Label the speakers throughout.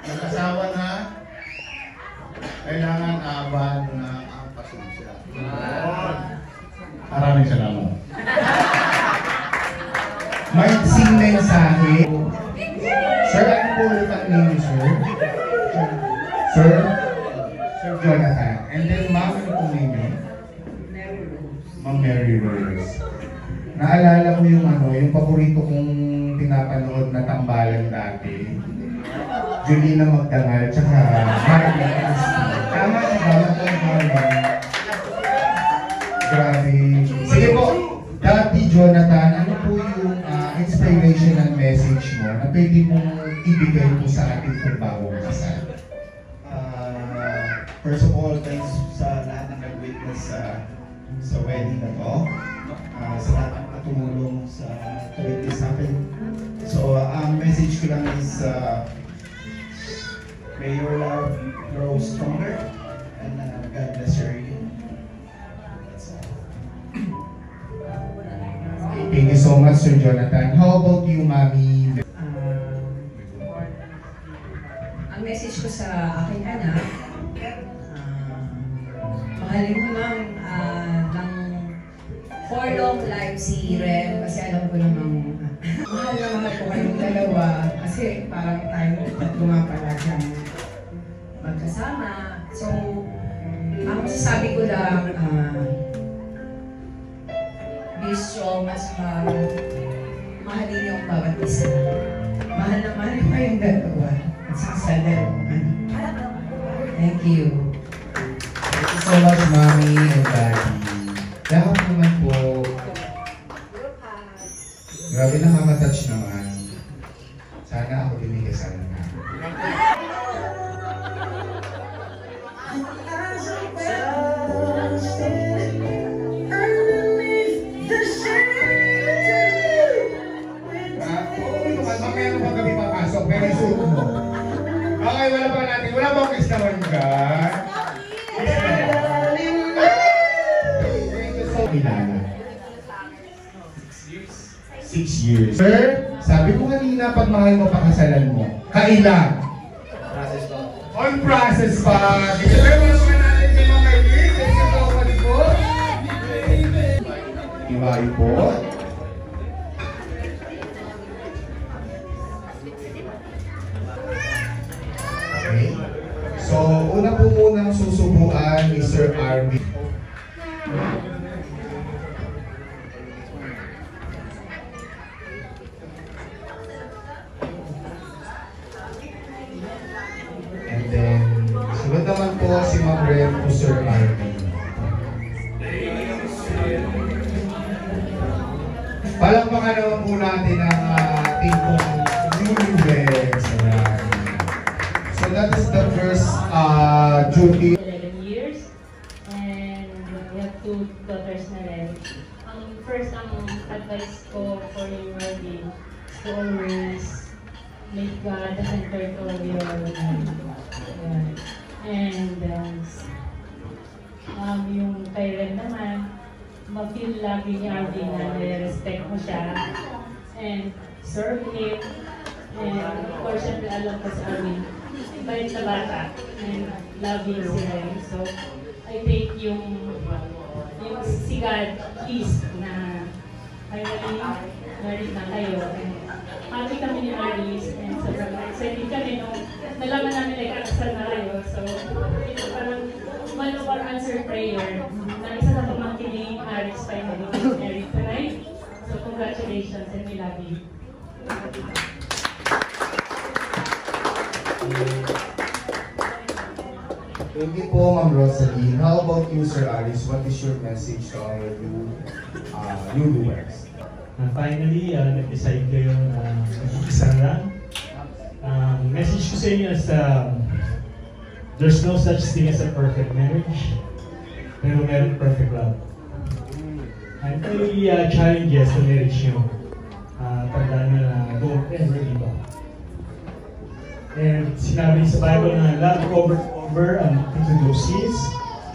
Speaker 1: Nag-asawa na, kailangan aban na ang pasensya. Maraming salamat. May sing mensahe. Sir, ano po ulit ang name, sir? Sir? Sir Jonathan. And then, ma'am, ano po name niyo? Ma'am Mary Rose. Naalala ko yung yung paborito kong pinapanood na tambalan dati. Julina Magdangal, tsaka Marlon Christie. Tama si Marlon. Grabe. Sige po, Dati Jonathan, ano po yung inspirational message mo na pwede mong ibigay po sa ating kurbawang kasal?
Speaker 2: First of all, thanks sa lahat ng nag-witness sa wedding na to. Sa lahat ng tumulong sa to-witness natin. So, ang message ko lang is may your love grow stronger and God bless your union. That's all.
Speaker 1: Thank you so much, Sir Jonathan. How about you, Mami?
Speaker 3: Ang message ko sa aking anak, mahalin mo lang ng for long life si Rem kasi alam ko namang mahal na mahal ko kayong dalawa kasi parang tayo lumapala dyan magkasama. So, ang masasabi ko lang, be strong at mahalin niyo ang bawat isa. Mahal na mahal ko kayong dalawa at saka sa dalawang Thank you.
Speaker 1: Thank you so much, Mami and Daddy. Lahat naman po. Grabe, nakaka-touch naman. Sana ako din may kasama na. Mamaya mo pag kami papasok, pero isuot mo. Okay, wala pa natin. Wala ba akong kislawan ka? Kilala. 6 years. Sir, sabi ko kanina pag mahal mo pakasalan mo. Kailan?
Speaker 2: Process pa.
Speaker 1: On process pa. Dito tayo mga natin si Mama Eileen. Kasi sa tao ka po. Iwain po. Okay. So, una po munang susubuan ni Sir Arvin. And then, sunod naman po si Ma'am Rem to Sir Arvin. Palakpakan naman po natin ang ating newlyweds. So that is the first duty.
Speaker 4: 11 years and we have 2 daughters na rin. First, ang advice ko for your wedding is to always make God the center of your life. And yung kay Ren naman, ma-feel lagi ni Arvin na nire-respect mo siya and serve him. And of course, syempre alam ko sa Arvin, bait na bata and loving si Ren. So, I think yung si God, please, na finally married na kayo. And happy kami ni Arlis and sobrang excited kami nung nalaman namin na ikakasal na kayo. So, ito parang one of our answered prayer na isa sa pamangkin ni Aris finally married tonight. So, congratulations and we love you.
Speaker 1: Thank you po, Ma'am Rosalie. How about you, Sir Aris? What is your message to our newlyweds?
Speaker 5: Finally, nag-decide kayo na mag-isara. Message ko sa inyo is there's no such thing as a perfect marriage, pero meron perfect love. And may challenges sa marriage nyo. Tandaan nyo na don't ever give up. And sinabi sa Bible na love over a multitude of sins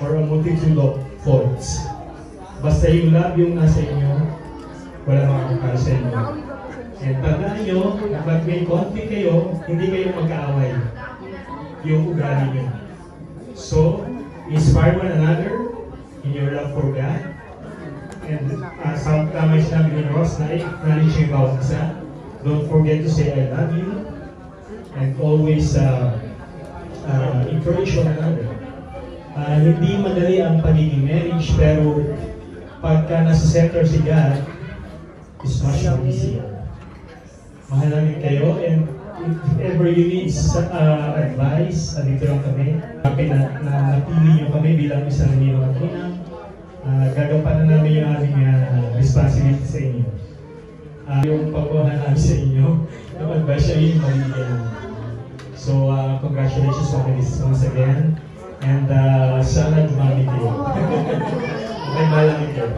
Speaker 5: or a multitude of faults. Basta yung love yung nasa inyo, wala makakakal sa inyo. And tandaan nyo, pag may conflict kayo, hindi kayo magkaaway. Yung ugali nyo. So, inspire one another in your love for God. And sa tama yung sinabi ni Ross na acknowledge yung bawat isa. Don't forget to say I love you. And always encourage one another. Hindi madali ang pagiging marriage, pero pagka nasa center si God, is much more easier. Mahal namin kayo, and if ever you need advice, dito lang kami. Happy na napili nyo kami bilang isang ninong at ninang. Gagampanan namin yung aming responsibility sa inyo. Yung pagkuhan namin sa inyo, yung advice nyo yung magiging. So, congratulations once again. And sana dumami kayo. Okay, malaki kayo.